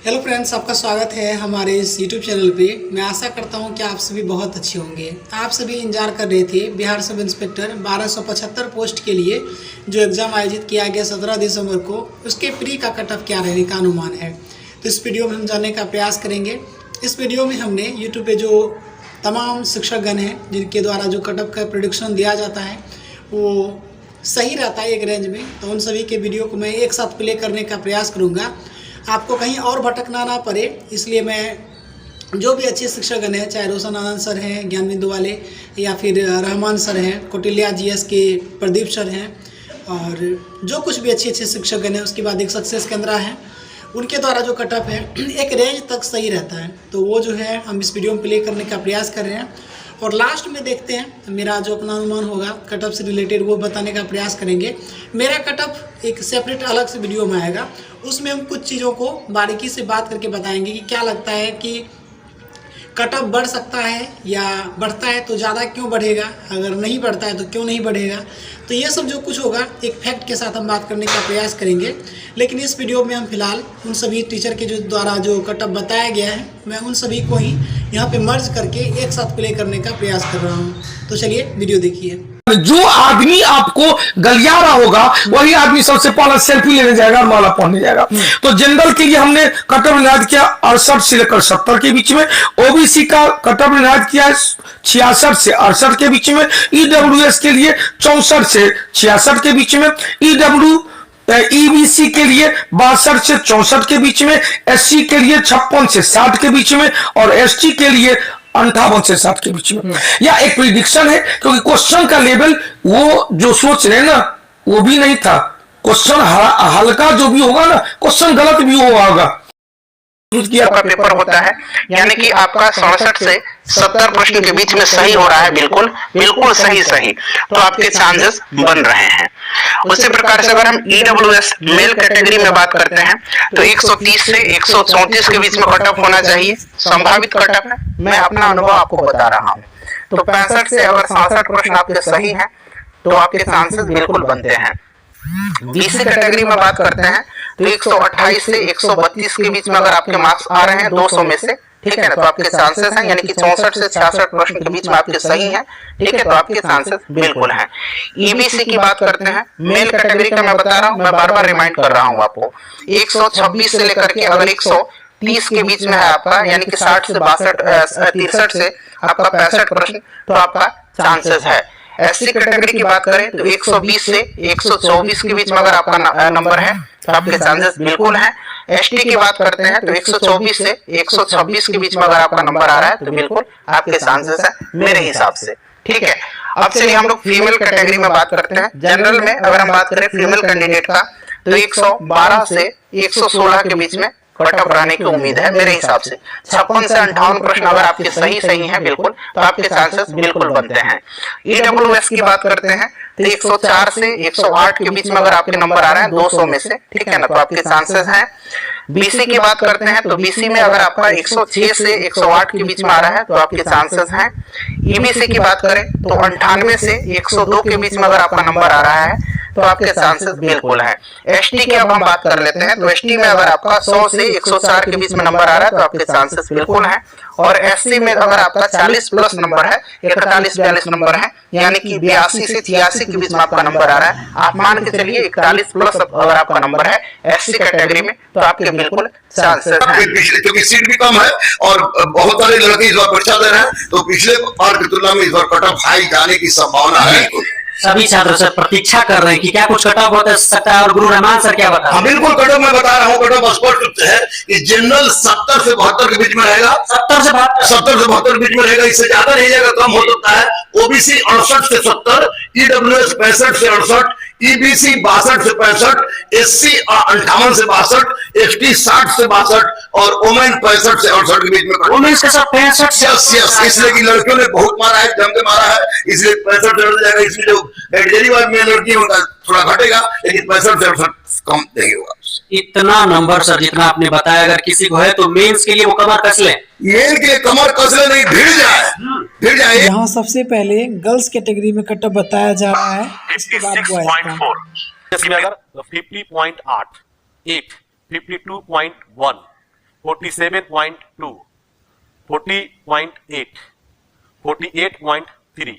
Hello friends, आपका स्वागत है हमारे इस यूट्यूब चैनल पे। मैं आशा करता हूँ कि आप सभी बहुत अच्छे होंगे। आप सभी इंतजार कर रहे थे बिहार सब इंस्पेक्टर 1275 पोस्ट के लिए जो एग्ज़ाम आयोजित किया गया 17 दिसंबर को, उसके प्री का कट ऑफ क्या रहने का अनुमान है। तो इस वीडियो में हम जानने का प्रयास करेंगे। इस वीडियो में हमने यूट्यूब पर जो तमाम शिक्षकगण हैं जिनके द्वारा जो कट ऑफ का प्रेडिक्शन दिया जाता है वो सही रहता है एक रेंज में, तो उन सभी के वीडियो को मैं एक साथ प्ले करने का प्रयास करूँगा। आपको कहीं और भटकना ना पड़े, इसलिए मैं जो भी अच्छे शिक्षकगण हैं, चाहे रोशन आनंद सर हैं ज्ञान बिंदु वाले, या फिर रहमान सर हैं, कौटिल्या जीएस के प्रदीप सर हैं, और जो कुछ भी अच्छे शिक्षकगण हैं, उसके बाद एक सक्सेस केंद्रा हैं, उनके द्वारा जो कटअप है एक रेंज तक सही रहता है। तो वो जो है हम इस वीडियो में प्ले करने का प्रयास कर रहे हैं, और लास्ट में देखते हैं मेरा जो अपना अनुमान होगा कटअप से रिलेटेड वो बताने का प्रयास करेंगे। मेरा कटअप एक सेपरेट अलग से वीडियो में आएगा, उसमें हम कुछ चीज़ों को बारीकी से बात करके बताएंगे कि क्या लगता है कि कटअप बढ़ सकता है, या बढ़ता है तो ज़्यादा क्यों बढ़ेगा, अगर नहीं बढ़ता है तो क्यों नहीं बढ़ेगा। तो ये सब जो कुछ होगा एक फैक्ट के साथ हम बात करने का प्रयास करेंगे। लेकिन इस वीडियो में हम फिलहाल उन सभी टीचर के जो द्वारा जो कटअप बताया गया है, मैं उन सभी को ही यहाँ पे मर्ज करके एक साथ प्ले करने का प्रयास कर रहा हूँ। तो चलिए वीडियो देखिए। जो आदमी आपको गलियारा होगा वही आदमी सबसे पहले सेल्फी लेने जाएगा और माला पहनने जाएगा। तो जनरल के लिए हमने कटअप निर्धारित किया 68 से लेकर 70 के बीच में। ओबीसी का कटअप निर्धारित किया 66 से 68 के बीच में। ईडब्ल्यूएस के लिए 64 से 66 के बीच में। ईबीसी के लिए 62 से 64 के बीच में। एससी के लिए 56 से 60 के बीच में, और एसटी के लिए 58 से 60 के बीच में। या एक प्रिडिक्शन है, क्योंकि क्वेश्चन का लेवल वो जो सोच रहे ना वो भी नहीं था। क्वेश्चन हल्का जो भी होगा ना, क्वेश्चन गलत भी होगा। आपका पेपर होता है, यानी कि आपका 67 से 70 प्रश्न के बीच में सही हो रहा है, बिल्कुल बिल्कुल सही, तो आपके चांसेस बन रहे हैं। उसी प्रकार से अगर हम ईडब्ल्यूएस मेल कैटेगरी में बात करते हैं तो 130 से 134 के बीच में कटअप होना चाहिए, संभावित कटअप है। मैं अपना अनुभव आपको बता रहा हूँ। तो 65 से अगर 67 प्रश्न आपके सही हैं तो आपके चांसेस बिल्कुल बनते हैं। बीसी कैटेगरी में बात करते हैं तो 128 से 132 के बीच में अगर आपके मार्क्स आ रहे हैं 200 में से, ठीक है ना, तो आपके चांसेस हैं, यानी कि 64 से 66 प्रश्न के बीच में आपके सही हैं, ठीक है, तो आपके चांसेस बिल्कुल हैं। ईबीसी की बात करते हैं, मेल कैटेगरी का मैं बता रहा हूँ, मैं बार बार रिमाइंड कर रहा हूँ आपको। 126 से लेकर के अगर 130 के बीच में है आपका, यानी कि 60 से 63 से आपका 65 प्रश्न, तो आपका चांसेस है। एससी कैटेगरी की बात करें तो 120 से 124 के बीच में अगर आपका नंबर है तो आपके चांसेस बिल्कुल हैं। एसटी की बात करते हैं तो 124 से 126 के बीच में अगर आपका नंबर आ रहा है तो बिल्कुल आपके चांसेस है मेरे हिसाब से, ठीक है। अब चलिए हम लोग फीमेल कैटेगरी में बात करते हैं। जनरल में अगर हम बात करें फीमेल कैंडिडेट का तो 112 से 116 के बीच में कटअप रहने की उम्मीद है मेरे हिसाब से। 56 से 58 प्रश्न अगर आपके सही हैं बिल्कुल, तो आपके चांसेस बिल्कुल बनते हैं। ईडब्ल्यूएस की बात करते हैं तो 104 से 108 के बीच में अगर आपके नंबर आ रहे हैं 200 में से, ठीक है ना, तो आपके चांसेस हैं। बीसी की बात करते हैं तो बीसी में अगर आपका 106 से 108 के बीच में आ रहा है तो आपके चांसेस हैं। ईबीसी की बात करें तो 98 से 102 के बीच में अगर आपका नंबर आ रहा है तो आपके चांसेस बिल्कुल हैं। एसटी की अब हम बात कर लेते हैं तो एसटी में अगर आपका 100 से 104 के बीच में नंबर आ रहा है तो आपके चांसेस बिल्कुल हैं। और एससी में अगर आपका 40 प्लस नंबर है, 41-42 नंबर है, यानी कि 82 से 86 के बीच में आपका नंबर आ रहा है, आप मान के चलिए 41 प्लस अगर आपका नंबर है एससी कैटेगरी में, तो आपके बिल्कुल चांसेस हैं। क्योंकि सीट भी कम है और बहुत सारे लड़के इस बार परीक्षा दे रहे हैं, तो पिछले बार की तुलना में इस बार कटअप हाई जाने की संभावना है। सभी छात्र सर प्रतीक्षा कर रहे हैं कि क्या कुछ कटअप हो सकता है, और गुरु रहमान सर क्या बता रहे हैं? बिल्कुल कटअप मैं बता रहा हूँ, कटअप स्पष्ट है कि जनरल 70 से 72 के बीच में रहेगा। 70 से 72 के बीच में रहेगा, इससे ज्यादा नहीं जाएगा, कम हो सकता है। ओबीसी 68 से 70, ईडब्ल्यूएस 65 से 68, ईबीसी 62 से 65, एससी 58 से 62, एसटी 60 से 62 और ओमेन 65 से 68 के बीच में। वुमेन्स के साथ 65 इसलिए कि लड़कियों ने बहुत मारा है, जम के मारा है, इसलिए 65 से जाएगा। इसलिए जो कैटेगरी में लड़की होगा थोड़ा घटेगा, लेकिन 65 से 68 कम देगा। इतना नंबर सर जितना आपने बताया, अगर किसी को है तो मेंस के लिए वो कमर कस ले, मेल के लिए कमर कस ले, नहीं भिड़ जाए। यहाँ सबसे पहले गर्ल्स कैटेगरी में कटअप बताया जा रहा है, इसके बाद इसमें अगर 50.8, 52.1, 47.2, 40.8, 48.3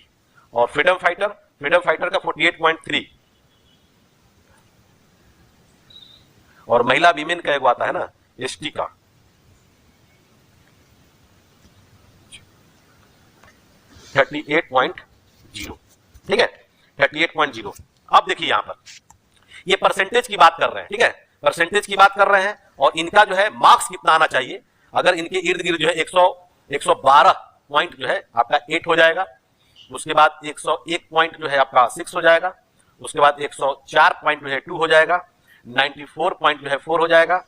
और फ्रीडम फाइटर का 48.3 और महिला वीमेन का एक आता है ना एसटी का 38.0, ठीक है 38.0 अब देखिए यहां पर ये परसेंटेज की बात कर रहे हैं, ठीक है परसेंटेज की बात कर रहे हैं और इनका जो है मार्क्स कितना आना चाहिए। अगर इनके इर्द गिर्द जो है 112 पॉइंट जो है आपका 8 हो जाएगा, उसके बाद 101 पॉइंट जो है आपका 6 हो जाएगा, उसके बाद 104 पॉइंट जो है 2 हो जाएगा, 94 पॉइंट जो है 4 हो जाएगा,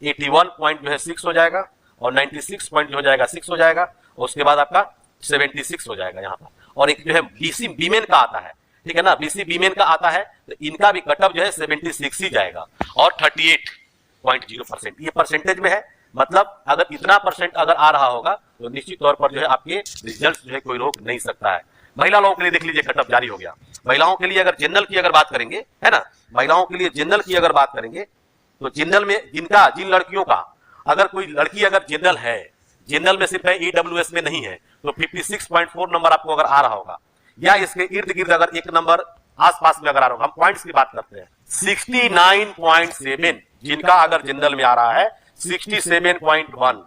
81 पॉइंट जो है 6 हो जाएगा और 96 पॉइंट जो हो जाएगा 6 हो जाएगा और उसके बाद आपका 76 हो जाएगा यहाँ पर। और एक जो है बीसी बीमेन का आता है, ठीक है ना, बीसी बीमेन का आता है तो इनका भी कटअप जो है 76 ही जाएगा और 38.0% ये परसेंटेज में है। मतलब अगर इतना परसेंट अगर आ रहा होगा तो निश्चित तौर पर जो है आपके रिजल्ट जो है कोई रोक नहीं सकता है। महिला लोगों के लिए देख लीजिए कटअप जारी हो गया। महिलाओं के लिए अगर जनरल की अगर बात करेंगे, है ना, महिलाओं के लिए जनरल की अगर बात करेंगे तो जनरल में जिन लड़कियों का अगर कोई लड़की अगर जनरल है, जनरल में सिर्फ है ईडब्ल्यूएस में नहीं है, तो 56.4 नंबर आपको अगर आ रहा होगा या इसके इर्द गिर्द अगर एक नंबर आसपास में अगर आ रहा होगा, हम पॉइंट्स की बात करते हैं 69.7 जिनका अगर जनरल में आ रहा है 67.1,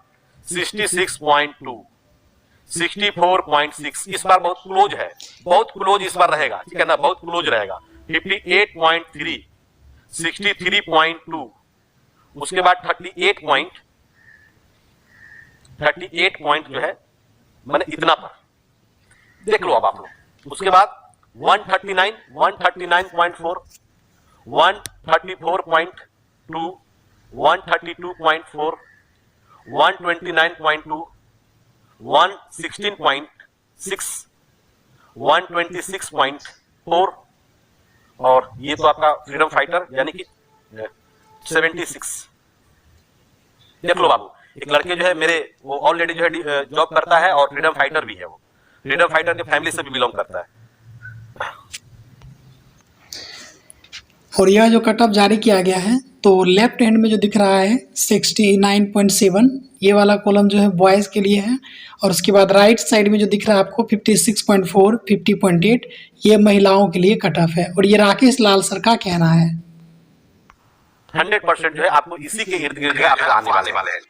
66.2, 64.6 इस बार बहुत क्लोज है, बहुत क्लोज इस बार रहेगा, ठीक है ना, बहुत क्लोज रहेगा। 58.3, 63.2, उसके बाद 38 पॉइंट जो है मैंने इतना पर देख लो अब आप लोग। उसके बाद 139, 139.4, 134.2, 132.4, 129.2, 116.6, 126.4 और ये तो आपका फ्रीडम फाइटर यानी कि 76। देख लो बाबू, एक लड़के जो है मेरे वो ऑलरेडी जो है जॉब करता है और फ्रीडम फाइटर भी है, वो फ्रीडम फाइटर के फैमिली से भी बिलोंग करता है। और यह जो कटअप जारी किया गया है तो लेफ्ट हैंड में जो दिख रहा है 69.7 ये वाला कॉलम जो है बॉयज़ के लिए है और उसके बाद राइट साइड में जो दिख रहा है आपको 56.4, 50.8 ये महिलाओं के लिए कटअप है। और ये राकेश लाल सर का कहना है 100% जो है आपको इसी के इर्द गिर्द आपको आने वाले हैं।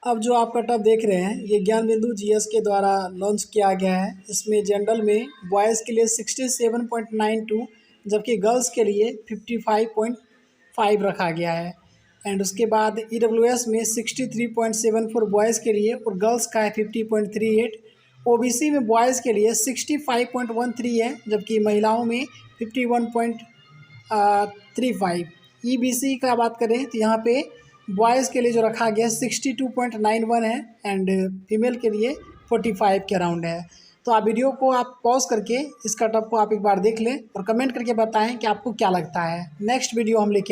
अब जो आप कटअप देख रहे हैं ये ज्ञान बिंदु जीएस के द्वारा लॉन्च किया गया है। इसमें जनरल में बॉयज़ के लिए 67.92 जबकि गर्ल्स के लिए 55.5 रखा गया है। एंड उसके बाद ईडब्ल्यूएस में 63.74 बॉयज़ के लिए और गर्ल्स का है 50.38। ओबीसी में बॉयज़ के लिए 65.13 है जबकि महिलाओं में 51.35। ईबीसी का बात करें तो यहाँ पे बॉयज़ के लिए जो रखा गया 62.91 है एंड फीमेल के लिए 45 के अराउंड है। तो आप वीडियो को आप पॉज करके इस कटअप को आप एक बार देख लें और कमेंट करके बताएं कि आपको क्या लगता है। नेक्स्ट वीडियो हम लेके